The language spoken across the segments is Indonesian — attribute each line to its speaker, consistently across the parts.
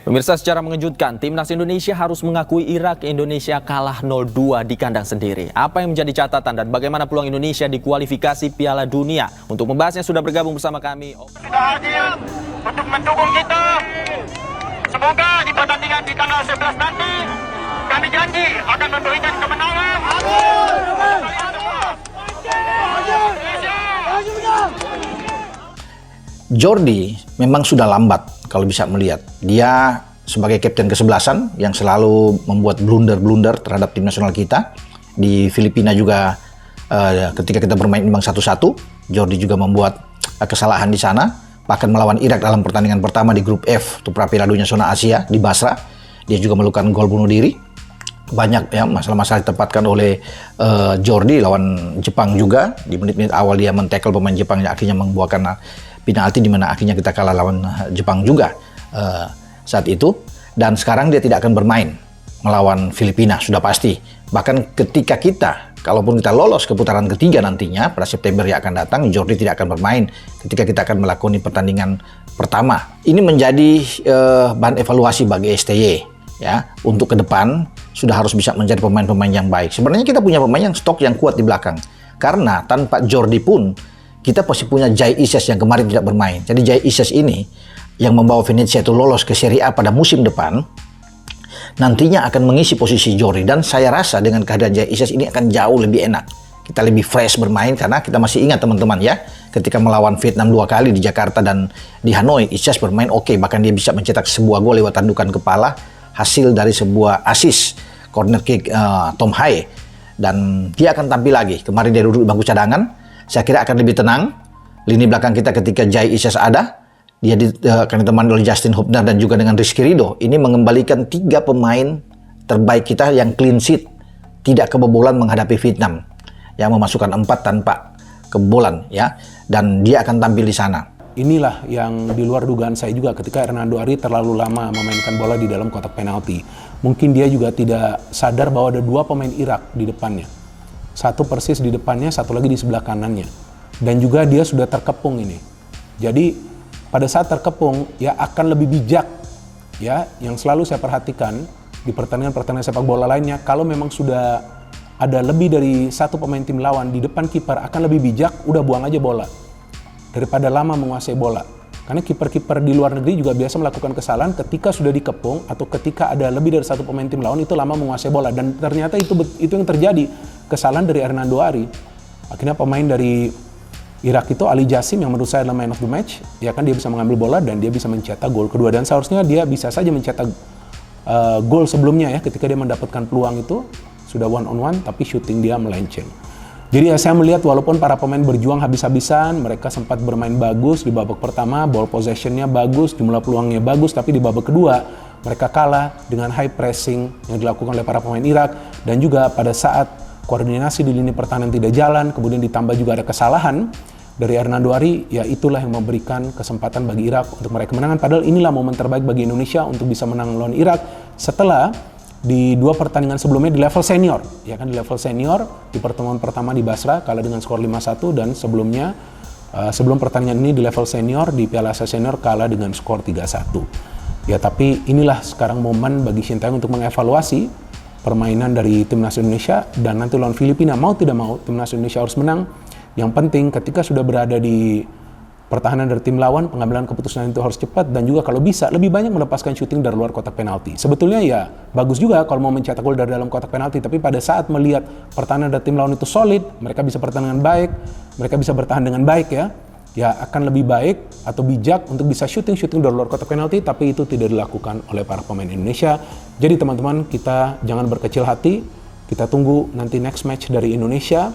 Speaker 1: Pemirsa, secara mengejutkan, timnas Indonesia harus mengakui Irak Indonesia kalah 0-2 di kandang sendiri. Apa yang menjadi catatan dan bagaimana peluang Indonesia di kualifikasi Piala Dunia? Untuk membahasnya sudah bergabung bersama kami.
Speaker 2: Sudah hadir untuk mendukung kita. Semoga di pertandingan di tanggal 11 nanti kami janji akan memberikan kemenangan.
Speaker 3: Jordi memang sudah lambat kalau bisa melihat. Dia sebagai kapten kesebelasan yang selalu membuat blunder-blunder terhadap tim nasional kita. Di Filipina juga ketika kita bermain imbang 1-1, Jordi juga membuat kesalahan di sana. Bahkan melawan Irak dalam pertandingan pertama di grup F untuk Piala Dunia zona Asia di Basra, dia juga melakukan gol bunuh diri. Banyak ya masalah-masalah ditempatkan oleh Jordi lawan Jepang juga. Di menit-menit awal dia men-tackle pemain Jepang yang akhirnya membuahkan penalti, di mana akhirnya kita kalah lawan Jepang juga saat itu. Dan sekarang dia tidak akan bermain melawan Filipina, sudah pasti. Bahkan ketika kalaupun kita lolos ke putaran ketiga nantinya pada September yang akan datang, Jordi tidak akan bermain ketika kita akan melakoni pertandingan pertama. Ini menjadi bahan evaluasi bagi STY ya, untuk ke depan sudah harus bisa menjadi pemain-pemain yang baik. Sebenarnya kita punya pemain yang stok yang kuat di belakang, karena tanpa Jordi pun kita pasti punya Jai Ises yang kemarin tidak bermain. Jadi Jai Ises ini yang membawa Venezia itu lolos ke Serie A pada musim depan, nantinya akan mengisi posisi Jordi. Dan saya rasa dengan kehadiran Jai Ises ini akan jauh lebih enak. Kita lebih fresh bermain, karena kita masih ingat teman-teman ya, ketika melawan Vietnam 2 kali di Jakarta dan di Hanoi, Ises bermain oke. Bahkan dia bisa mencetak sebuah gol lewat tandukan kepala, hasil dari sebuah assist corner kick Tom Haye. Dan dia akan tampil lagi. Kemarin dia duduk di bangku cadangan. Saya kira akan lebih tenang lini belakang kita ketika Jai Ises ada. Dia akan ditemani oleh Justin Hubner dan juga dengan Rizky Ridho. Ini mengembalikan 3 pemain terbaik kita yang clean sheet, tidak kebobolan menghadapi Vietnam, yang memasukkan 4 tanpa kebobolan ya. Dan dia akan tampil di sana.
Speaker 4: Inilah yang di luar dugaan saya juga ketika Hernando Ari terlalu lama memainkan bola di dalam kotak penalti. Mungkin dia juga tidak sadar bahwa ada 2 pemain Irak di depannya. Satu persis di depannya, satu lagi di sebelah kanannya. Dan juga dia sudah terkepung ini. Jadi pada saat terkepung ya akan lebih bijak ya, yang selalu saya perhatikan di pertandingan-pertandingan sepak bola lainnya, kalau memang sudah ada lebih dari 1 pemain tim lawan di depan kiper, akan lebih bijak udah buang aja bola daripada lama menguasai bola. Karena kiper-kiper di luar negeri juga biasa melakukan kesalahan ketika sudah dikepung atau ketika ada lebih dari 1 pemain tim lawan itu lama menguasai bola, dan ternyata itu yang terjadi, kesalahan dari Hernando Ari. Akhirnya pemain dari Irak itu Ali Jassim yang menurut saya adalah man of the match, ya kan, dia bisa mengambil bola dan dia bisa mencetak gol kedua, dan seharusnya dia bisa saja mencetak gol sebelumnya ya, ketika dia mendapatkan peluang itu sudah one on one tapi shooting dia melenceng. Jadi ya saya melihat walaupun para pemain berjuang habis-habisan, mereka sempat bermain bagus di babak pertama, ball possession-nya bagus, jumlah peluangnya bagus, tapi di babak kedua mereka kalah dengan high pressing yang dilakukan oleh para pemain Irak, dan juga pada saat koordinasi di lini pertahanan tidak jalan, kemudian ditambah juga ada kesalahan dari Hernando Ari, ya itulah yang memberikan kesempatan bagi Irak untuk meraih kemenangan. Padahal inilah momen terbaik bagi Indonesia untuk bisa menang lawan Irak setelah di 2 pertandingan sebelumnya di level senior, ya kan, di level senior di pertemuan pertama di Basra kalah dengan skor 5-1, dan sebelumnya sebelum pertandingan ini di level senior di Piala Asia Senior kalah dengan skor 3-1. Ya, tapi inilah sekarang momen bagi Sintayong untuk mengevaluasi permainan dari timnas Indonesia, dan nanti lawan Filipina mau tidak mau timnas Indonesia harus menang. Yang penting ketika sudah berada di pertahanan dari tim lawan, pengambilan keputusan itu harus cepat, dan juga kalau bisa lebih banyak melepaskan syuting dari luar kotak penalti. Sebetulnya ya bagus juga kalau mau mencetak gol dari dalam kotak penalti, tapi pada saat melihat pertahanan dari tim lawan itu solid, mereka bisa bertahan dengan baik, mereka bisa bertahan dengan baik ya akan lebih baik atau bijak untuk bisa syuting dari luar kotak penalti, tapi itu tidak dilakukan oleh para pemain Indonesia. Jadi teman-teman, kita jangan berkecil hati, kita tunggu nanti next match dari Indonesia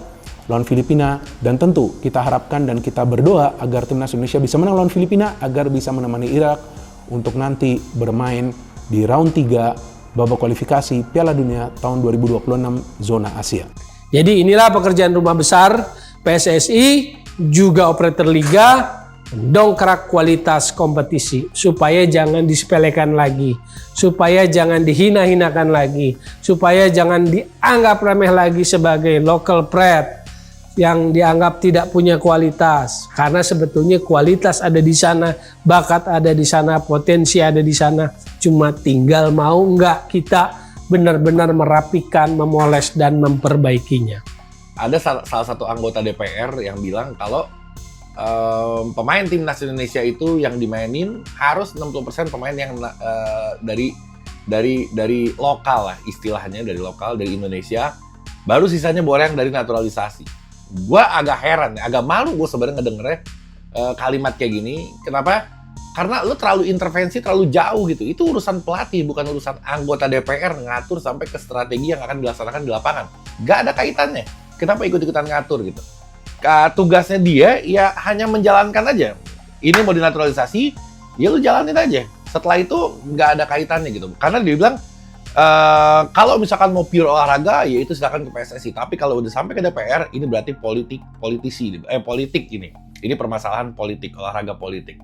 Speaker 4: lawan Filipina, dan tentu kita harapkan dan kita berdoa agar timnas Indonesia bisa menang lawan Filipina, agar bisa menemani Irak untuk nanti bermain di round 3 babak kualifikasi Piala Dunia tahun 2026 zona Asia.
Speaker 5: Jadi inilah pekerjaan rumah besar PSSI, juga operator liga, mendongkrak kualitas kompetisi supaya jangan disepelekan lagi, supaya jangan dihina-hinakan lagi, supaya jangan dianggap remeh lagi sebagai local pride. yang dianggap tidak punya kualitas, karena sebetulnya kualitas ada di sana, bakat ada di sana, potensi ada di sana, cuma tinggal mau nggak kita benar-benar merapikan, memoles dan memperbaikinya.
Speaker 6: Ada salah satu anggota DPR yang bilang kalau pemain timnas Indonesia itu yang dimainin harus 60% pemain yang dari lokal lah, istilahnya dari lokal, dari Indonesia, baru sisanya boleh yang dari naturalisasi. Gue agak heran, agak malu gue sebenarnya ngedengernya kalimat kayak gini. Kenapa? Karena lu terlalu intervensi, terlalu jauh gitu. Itu urusan pelatih, bukan urusan anggota DPR ngatur sampai ke strategi yang akan dilaksanakan di lapangan. Gak ada kaitannya. Kenapa ikut-ikutan ngatur gitu? Tugasnya dia ya hanya menjalankan aja. Ini mau dinaturalisasi, ya lu jalanin aja. Setelah itu nggak ada kaitannya gitu. Karena dia bilang kalau misalkan mau pure olahraga, ya itu silakan ke PSSI. Tapi kalau udah sampai ke DPR, ini berarti politik ini. Ini permasalahan politik, olahraga politik.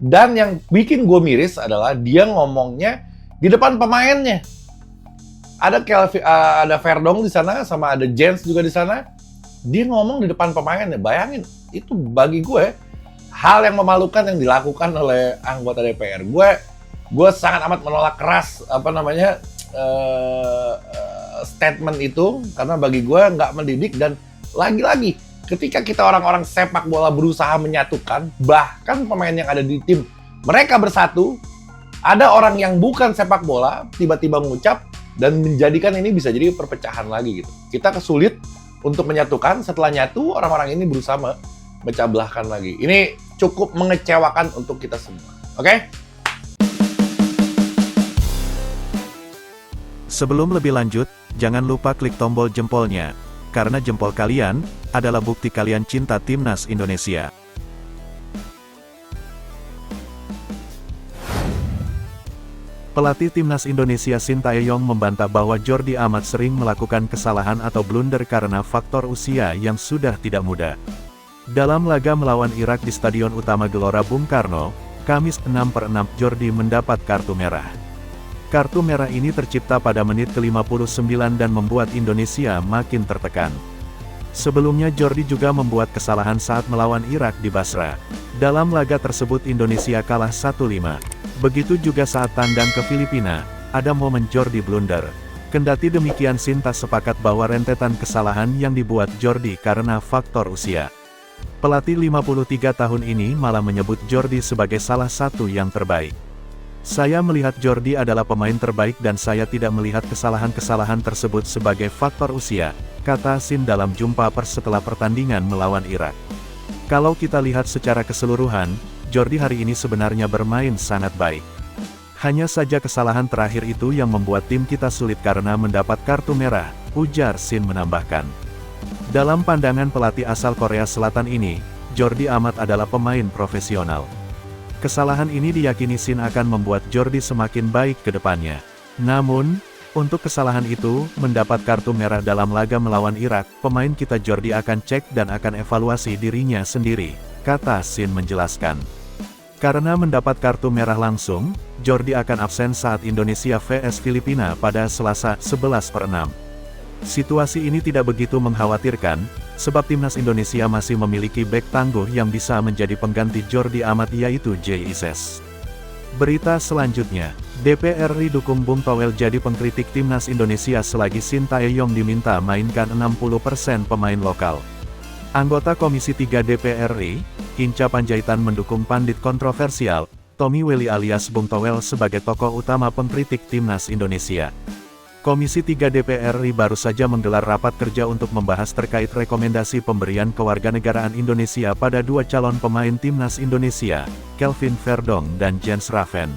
Speaker 6: Dan yang bikin gue miris adalah dia ngomongnya di depan pemainnya. Ada Verdong di sana, sama ada Jens juga di sana. Dia ngomong di depan pemainnya. Bayangin, itu bagi gue hal yang memalukan yang dilakukan oleh anggota DPR. Gue sangat amat menolak keras statement itu, karena bagi gue nggak mendidik. Dan lagi-lagi ketika kita orang-orang sepak bola berusaha menyatukan, bahkan pemain yang ada di tim mereka bersatu, ada orang yang bukan sepak bola tiba-tiba mengucap dan menjadikan ini bisa jadi perpecahan lagi gitu. Kita kesulit untuk menyatukan, setelah nyatu orang-orang ini berusaha memecah belahkan lagi. Ini cukup mengecewakan untuk kita semua. Oke?
Speaker 7: Sebelum lebih lanjut, jangan lupa klik tombol jempolnya, karena jempol kalian adalah bukti kalian cinta Timnas Indonesia. Pelatih Timnas Indonesia Sintayong membantah bahwa Jordi Amat sering melakukan kesalahan atau blunder karena faktor usia yang sudah tidak muda. Dalam laga melawan Irak di Stadion Utama Gelora Bung Karno, Kamis 6/6, Jordi mendapat kartu merah. Kartu merah ini tercipta pada menit ke-59 dan membuat Indonesia makin tertekan. Sebelumnya Jordi juga membuat kesalahan saat melawan Irak di Basra. Dalam laga tersebut Indonesia kalah 1-5. Begitu juga saat tandang ke Filipina, ada momen Jordi blunder. Kendati demikian Sinta sepakat bahwa rentetan kesalahan yang dibuat Jordi karena faktor usia. Pelatih 53 tahun ini malah menyebut Jordi sebagai salah satu yang terbaik. Saya melihat Jordi adalah pemain terbaik dan saya tidak melihat kesalahan-kesalahan tersebut sebagai faktor usia, kata Sin dalam jumpa pers setelah pertandingan melawan Irak. Kalau kita lihat secara keseluruhan, Jordi hari ini sebenarnya bermain sangat baik. Hanya saja kesalahan terakhir itu yang membuat tim kita sulit karena mendapat kartu merah, ujar Sin menambahkan. Dalam pandangan pelatih asal Korea Selatan ini, Jordi Amat adalah pemain profesional. Kesalahan ini diyakini Sin akan membuat Jordi semakin baik ke depannya. Namun, untuk kesalahan itu, mendapat kartu merah dalam laga melawan Irak, pemain kita Jordi akan cek dan akan evaluasi dirinya sendiri, kata Sin menjelaskan. Karena mendapat kartu merah langsung, Jordi akan absen saat Indonesia vs Filipina pada Selasa 11/6. Situasi ini tidak begitu mengkhawatirkan, sebab Timnas Indonesia masih memiliki bek tangguh yang bisa menjadi pengganti Jordi Amat yaitu JISS. Berita selanjutnya, DPR RI dukung Bung Toel jadi pengkritik Timnas Indonesia selagi Sintayong diminta mainkan 60% pemain lokal. Anggota Komisi 3 DPR RI, Hinca Panjaitan mendukung pandit kontroversial, Tommy Welly alias Bung Toel sebagai tokoh utama pengkritik Timnas Indonesia. Komisi 3 DPR RI baru saja menggelar rapat kerja untuk membahas terkait rekomendasi pemberian kewarganegaraan Indonesia pada dua calon pemain Timnas Indonesia, Kelvin Verdong dan Jens Raven.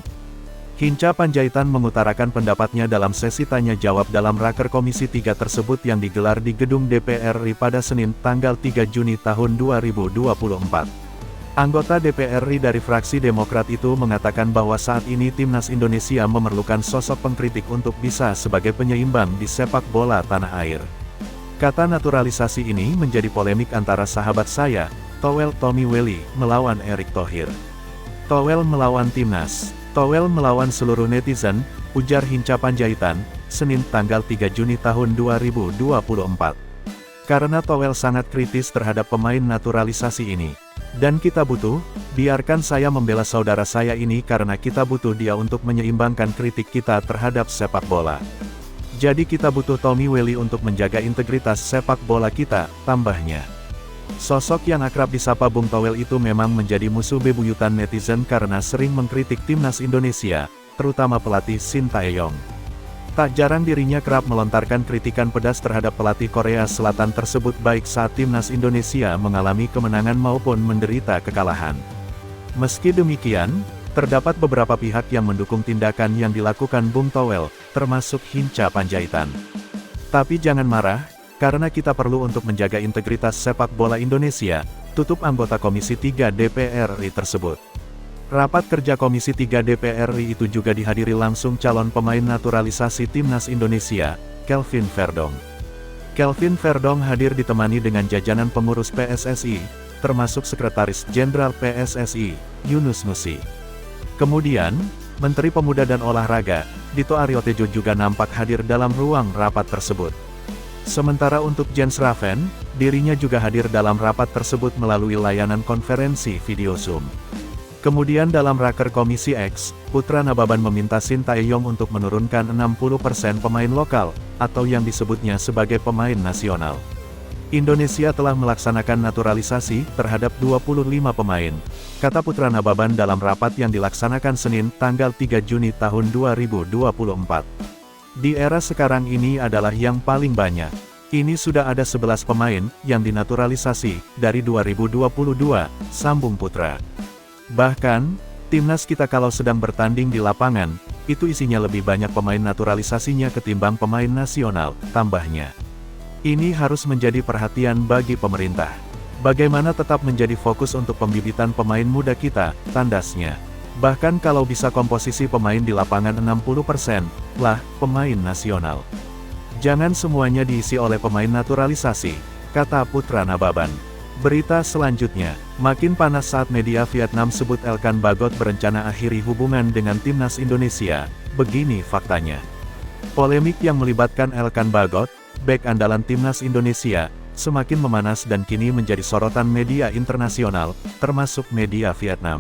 Speaker 7: Hinca Panjaitan mengutarakan pendapatnya dalam sesi tanya-jawab dalam raker Komisi 3 tersebut yang digelar di gedung DPR RI pada Senin, tanggal 3 Juni tahun 2024. Anggota DPR RI dari fraksi Demokrat itu mengatakan bahwa saat ini Timnas Indonesia memerlukan sosok pengkritik untuk bisa sebagai penyeimbang di sepak bola tanah air. Kata naturalisasi ini menjadi polemik antara sahabat saya, Toel Tommy Welly, melawan Erick Thohir. Toel melawan Timnas, Toel melawan seluruh netizen, ujar Hinca Panjaitan, Senin tanggal 3 Juni tahun 2024. Karena Towel sangat kritis terhadap pemain naturalisasi ini. Dan kita butuh, biarkan saya membela saudara saya ini karena kita butuh dia untuk menyeimbangkan kritik kita terhadap sepak bola. Jadi kita butuh Tommy Welly untuk menjaga integritas sepak bola kita, tambahnya. Sosok yang akrab disapa Bung Towel itu memang menjadi musuh bebuyutan netizen karena sering mengkritik timnas Indonesia, terutama pelatih Shin Tae-yong. Tak jarang dirinya kerap melontarkan kritikan pedas terhadap pelatih Korea Selatan tersebut baik saat timnas Indonesia mengalami kemenangan maupun menderita kekalahan. Meski demikian, terdapat beberapa pihak yang mendukung tindakan yang dilakukan Bung Towel, termasuk Hinca Panjaitan. Tapi jangan marah, karena kita perlu untuk menjaga integritas sepak bola Indonesia, tutup anggota Komisi 3 DPR RI tersebut. Rapat kerja Komisi 3 DPR RI itu juga dihadiri langsung calon pemain naturalisasi timnas Indonesia, Kelvin Verdong. Kelvin Verdong hadir ditemani dengan jajanan pengurus PSSI, termasuk Sekretaris Jenderal PSSI, Yunus Nusi. Kemudian, Menteri Pemuda dan Olahraga, Dito Aryo Tejo juga nampak hadir dalam ruang rapat tersebut. Sementara untuk Jens Raven, dirinya juga hadir dalam rapat tersebut melalui layanan konferensi video Zoom. Kemudian dalam raker Komisi X, Putra Nababan meminta Shin Tae-yong untuk menurunkan 60% pemain lokal, atau yang disebutnya sebagai pemain nasional. Indonesia telah melaksanakan naturalisasi terhadap 25 pemain, kata Putra Nababan dalam rapat yang dilaksanakan Senin, tanggal 3 Juni tahun 2024. Di era sekarang ini adalah yang paling banyak. Ini sudah ada 11 pemain yang dinaturalisasi dari 2022, sambung Putra. Bahkan, timnas kita kalau sedang bertanding di lapangan, itu isinya lebih banyak pemain naturalisasinya ketimbang pemain nasional, tambahnya. Ini harus menjadi perhatian bagi pemerintah. Bagaimana tetap menjadi fokus untuk pembibitan pemain muda kita, tandasnya. Bahkan kalau bisa komposisi pemain di lapangan 60%, lah, pemain nasional. Jangan semuanya diisi oleh pemain naturalisasi, kata Putra Nababan. Berita selanjutnya, makin panas saat media Vietnam sebut Elkan Bagot berencana akhiri hubungan dengan timnas Indonesia. Begini faktanya. Polemik yang melibatkan Elkan Bagot, bek andalan timnas Indonesia, semakin memanas dan kini menjadi sorotan media internasional, termasuk media Vietnam.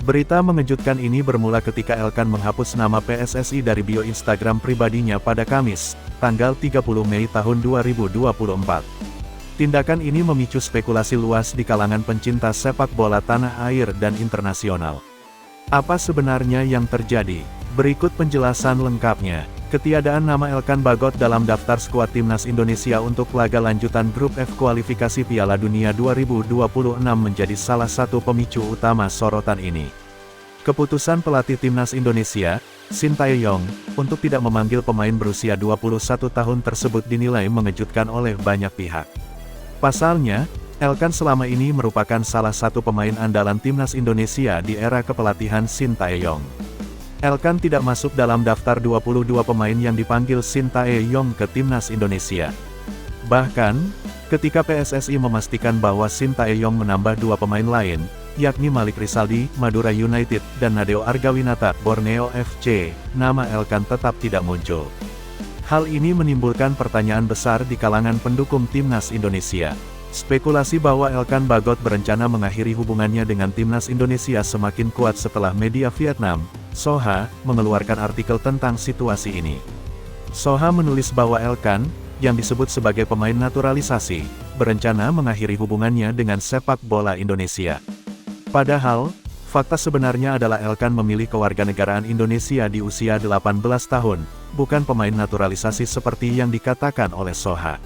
Speaker 7: Berita mengejutkan ini bermula ketika Elkan menghapus nama PSSI dari bio Instagram pribadinya pada Kamis, tanggal 30 Mei tahun 2024. Tindakan ini memicu spekulasi luas di kalangan pencinta sepak bola tanah air dan internasional. Apa sebenarnya yang terjadi? Berikut penjelasan lengkapnya. Ketiadaan nama Elkan Bagot dalam daftar skuad timnas Indonesia untuk laga lanjutan Grup F kualifikasi Piala Dunia 2026 menjadi salah satu pemicu utama sorotan ini. Keputusan pelatih timnas Indonesia, Shin Tae-yong, untuk tidak memanggil pemain berusia 21 tahun tersebut dinilai mengejutkan oleh banyak pihak. Pasalnya, Elkan selama ini merupakan salah satu pemain andalan timnas Indonesia di era kepelatihan Shin Tae-yong. Elkan tidak masuk dalam daftar 22 pemain yang dipanggil Shin Tae-yong ke timnas Indonesia. Bahkan, ketika PSSI memastikan bahwa Shin Tae-yong menambah 2 pemain lain, yakni Malik Rizaldi, Madura United, dan Nadeo Argawinata, Borneo FC, nama Elkan tetap tidak muncul. Hal ini menimbulkan pertanyaan besar di kalangan pendukung timnas Indonesia. Spekulasi bahwa Elkan Bagot berencana mengakhiri hubungannya dengan timnas Indonesia semakin kuat setelah media Vietnam, Soha, mengeluarkan artikel tentang situasi ini. Soha menulis bahwa Elkan, yang disebut sebagai pemain naturalisasi, berencana mengakhiri hubungannya dengan sepak bola Indonesia. Padahal, fakta sebenarnya adalah Elkan memilih kewarganegaraan Indonesia di usia 18 tahun, bukan pemain naturalisasi seperti yang dikatakan oleh Soha.